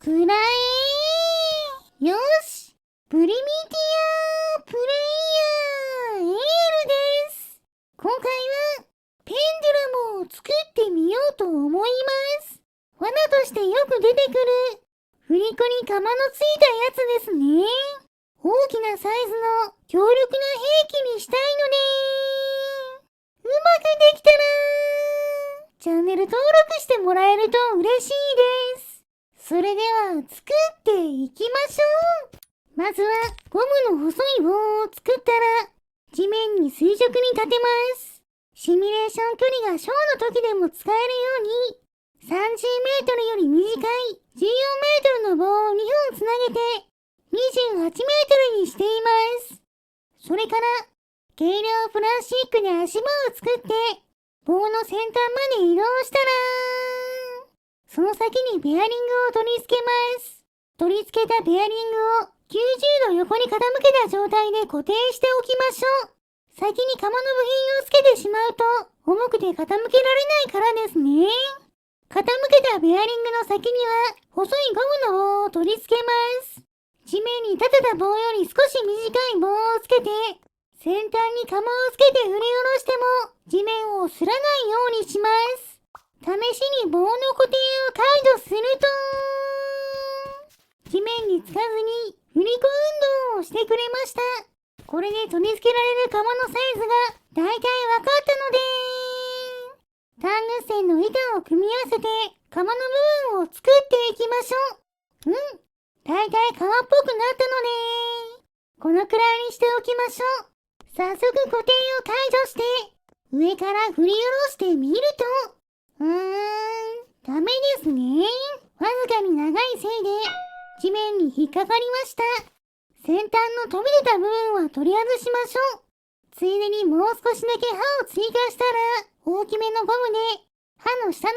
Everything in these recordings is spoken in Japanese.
くらえ。よし。プリミティアプレイヤーエールです。今回はペンデュラムを作ってみようと思います。罠としてよく出てくる振り子に釜のついたやつですね。大きなサイズの強力な兵器にしたいので、うまくできたらチャンネル登録してもらえると嬉しいです。それでは作っていきましょう。まずはゴムの細い棒を作ったら地面に垂直に立てます。シミュレーション距離がショーの時でも使えるように30メートルより短い14メートルの棒を2本つなげて28メートルにしています。それから軽量プラスチックで足場を作って棒の先端まで移動したらその先にベアリングを取り付けます。取り付けたベアリングを90度横に傾けた状態で固定しておきましょう。先に釜の部品をつけてしまうと重くて傾けられないからですね。傾けたベアリングの先には細いゴムの棒を取り付けます。地面に立てた棒より少し短い棒をつけて先端に釜をつけて振り下ろしても地面を擦らないようにします。試しに棒の固定を解除すると地面につかずに振り子運動をしてくれました。これで取り付けられる釜のサイズがだいたい分かったのでタングステンの板を組み合わせて釜の部分を作っていきましょう。だいたい釜っぽくなったのでこのくらいにしておきましょう。早速固定を解除して上から振り下ろしてみるとダメですね。わずかに長いせいで地面に引っかかりました。先端の飛び出た部分は取り外しましょう。ついでにもう少しだけ刃を追加したら大きめのゴムで刃の下の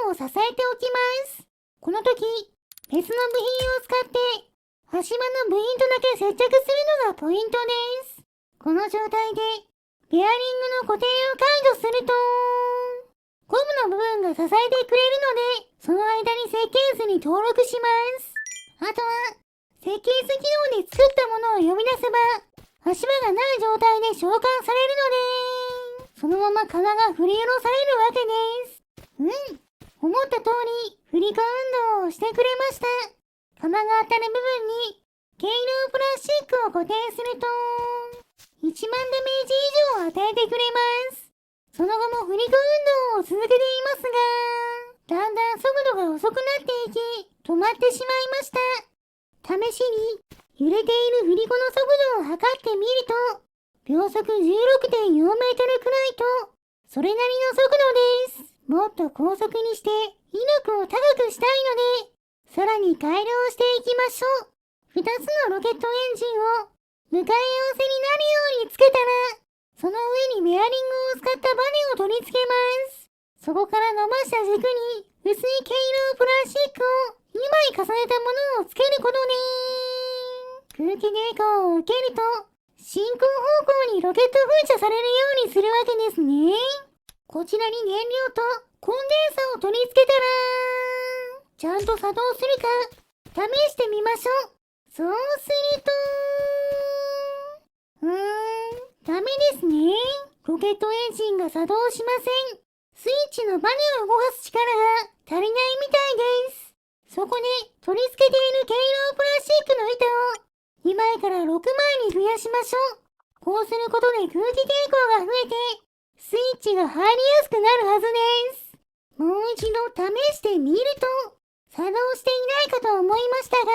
部分を支えておきます。この時別の部品を使って足場の部品とだけ接着するのがポイントです。この状態でベアリングの固定を解除するとゴムの部分が支えてくれるのでその間に設計図に登録します。あとは設計図機能で作ったものを読み出せば足場がない状態で召喚されるのでそのまま釜が振り下ろされるわけです。思った通り振り子運動をしてくれました。釜が当たる部分に軽量プラスチックを固定すると1万ダメージ以上を与えてくれます。その後も振り子運動を続けていますがだんだん速度が遅くなっていき止まってしまいました。試しに揺れている振り子の速度を測ってみると秒速 16.4 メートルくらいとそれなりの速度です。もっと高速にして威力を高くしたいのでさらに改良していきましょう。2つのロケットエンジンを向かい合わせになるようにつけたらその上にベアリングを使ったバネを取り付けます。そこから伸ばした軸に薄い軽量プラスチックを2枚重ねたものをつけることで空気抵抗を受けると進行方向にロケット噴射されるようにするわけですね。こちらに燃料とコンデンサを取り付けたらちゃんと作動するか試してみましょう。そうするとダメですね。ロケットエンジンが作動しません。スイッチのバネを動かす力が足りないみたいです。そこで取り付けている軽量プラスチックの板を2枚から6枚に増やしましょう。こうすることで空気抵抗が増えてスイッチが入りやすくなるはずです。もう一度試してみると作動していないかと思いましたが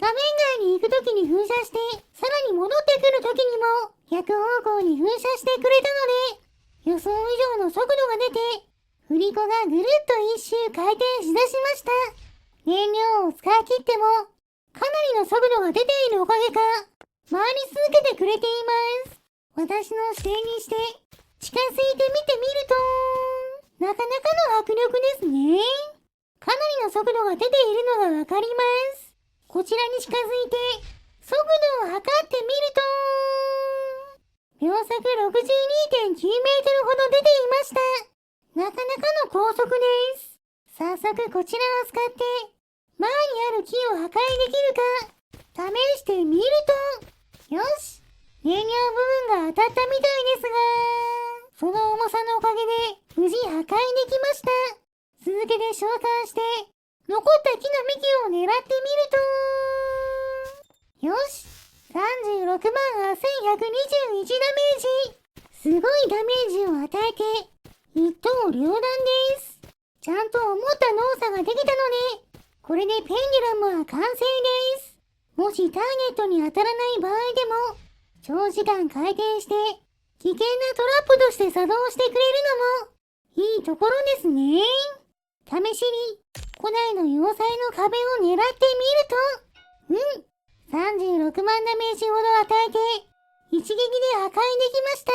画面外に行くときに噴射してさらに戻ってくるときにも逆方向に噴射してくれたので予想以上の速度が出て振り子がぐるっと一周回転しだしました。燃料を使い切ってもかなりの速度が出ているおかげか回り続けてくれています。私の視点にして近づいて見てみるとなかなかの迫力ですね。かなりの速度が出ているのがわかります。こちらに近づいて速度を測ってみると秒速 62.9 メートルほど出ていました。なかなかの高速です。早速こちらを使って前にある木を破壊できるか、試してみると、よし、燃料部分が当たったみたいですが、その重さのおかげで無事破壊できました。続けて召喚して、残った木の幹を狙ってみると、よし、36万8121ダメージ。すごいダメージを与えて、一刀両断です。ちゃんと思った動作ができたので、これでペンデュラムは完成です。もしターゲットに当たらない場合でも、長時間回転して、危険なトラップとして作動してくれるのも、いいところですね。試しに、古代の要塞の壁を狙ってみると、36万ダメージほど与えて、一撃で破壊できました。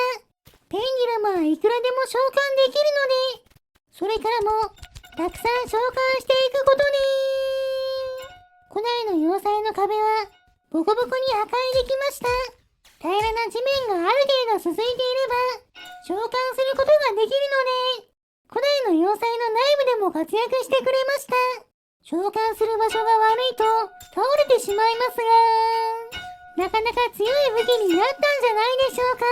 ペンギュラムはいくらでも召喚できるので、それからも、たくさん召喚していくことね。古代の要塞の壁は、ボコボコに破壊できました。平らな地面がある程度続いていれば、召喚することができるので、古代の要塞の内部でも活躍してくれました。召喚する場所が悪いと倒れてしまいますが、なかなか強い武器になったんじゃないでしょうか。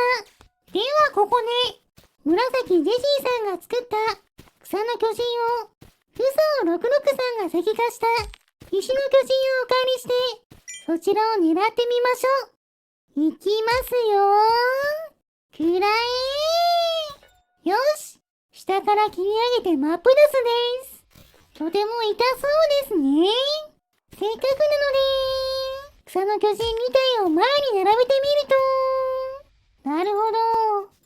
ではここで、紫ジェシーさんが作った草の巨人を、フソー66さんが石化した石の巨人をお借りして、そちらを狙ってみましょう。いきますよー。くらえー。よし。下から切り上げて真っ二つです。とても痛そうですね。せっかくなので、草の巨人2体を前に並べてみると、なるほど。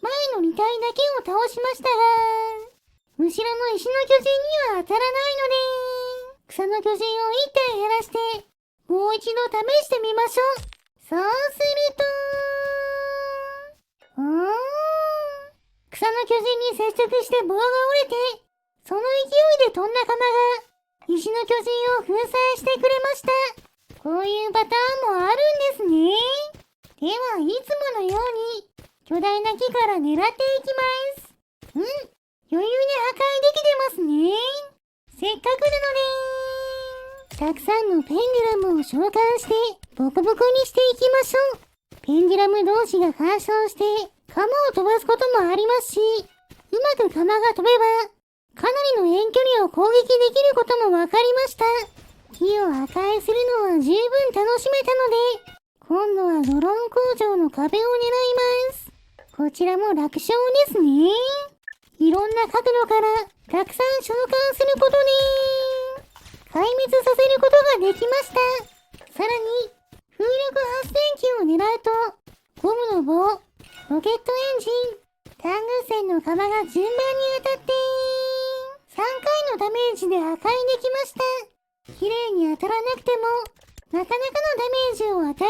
前の2体だけを倒しましたが、後ろの石の巨人には当たらないので、草の巨人を1体減らして、もう一度試してみましょう。そうすると、草の巨人に接触して棒が折れて、その勢いで飛んだ鎌が、石の巨人を粉砕してくれました。こういうパターンもあるんですね。では、いつものように、巨大な木から狙っていきます。余裕で破壊できてますね。せっかくなので、たくさんのペンデュラムを召喚して、ボコボコにしていきましょう。ペンデュラム同士が干渉して、鎌を飛ばすこともありますし、うまく鎌が飛べば、かなりの遠距離を攻撃できることも分かりました。木を破壊するのは十分楽しめたので、今度はドローン工場の壁を狙います。こちらも楽勝ですね。いろんな角度からたくさん召喚することで、壊滅させることができました。さらに、風力発電機を狙うと、ゴムの棒、ロケットエンジン、タング線の鎌が順番に当たって、3回のダメージで破壊できました。綺麗に当たらなくても、なかなかのダメージを与えられる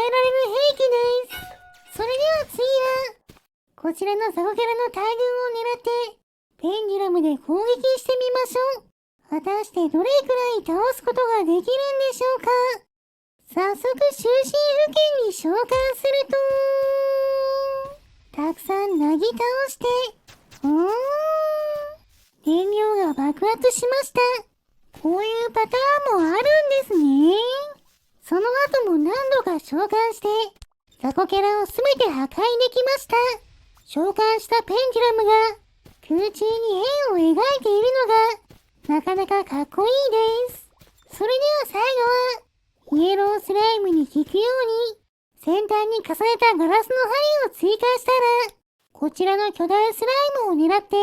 兵器です。それでは次は、こちらのザコキャラの大群を狙って、ペンデュラムで攻撃してみましょう。果たしてどれくらい倒すことができるんでしょうか。早速終身付近に召喚すると、たくさんなぎ倒して、燃料が爆発しました。こういうパターンもあるんですね。その後も何度か召喚して、ザコキャラをすべて破壊できました。召喚したペンデュラムが空中に円を描いているのがなかなかかっこいいです。それでは最後はイエロースライムに効くように先端に重ねたガラスの針を追加したらこちらの巨大スライムを狙って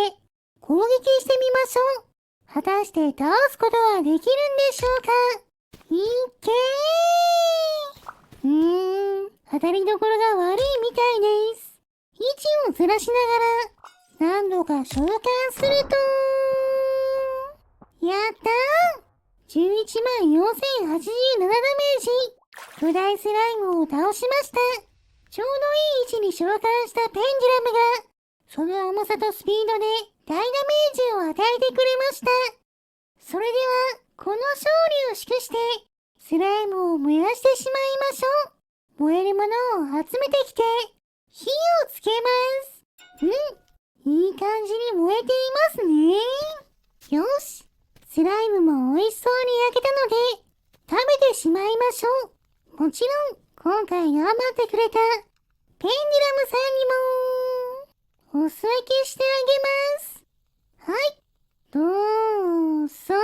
攻撃してみましょう。果たして倒すことはできるんでしょうか。いっけー。当たりどころが悪いみたいです。位置をずらしながら何度か召喚すると、やったー !11 万4087ダメージ。巨大スライムを倒しました。ちょうどいい位置に召喚したペンデュラムが、その重さとスピードで大ダメージを与えてくれました。それでは、この勝利を祝して、スライムを燃やしてしまいましょう。燃えるものを集めてきて、火をつけます。いい感じに燃えていますね。よし。スライムも美味しそうに焼けたので、食べてしまいましょう。もちろん、今回頑張ってくれた、ペンデュラムさんにも、お裾分けしてあげます。はい、どうぞ。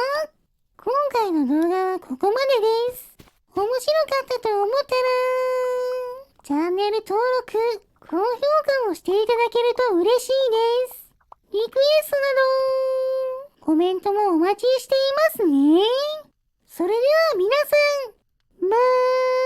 今回の動画はここまでです。面白かったと思ったら、チャンネル登録、高評価をしていただけると嬉しいです。リクエストなど、コメントもお待ちしていますね。それでは皆さん、バイバーイ。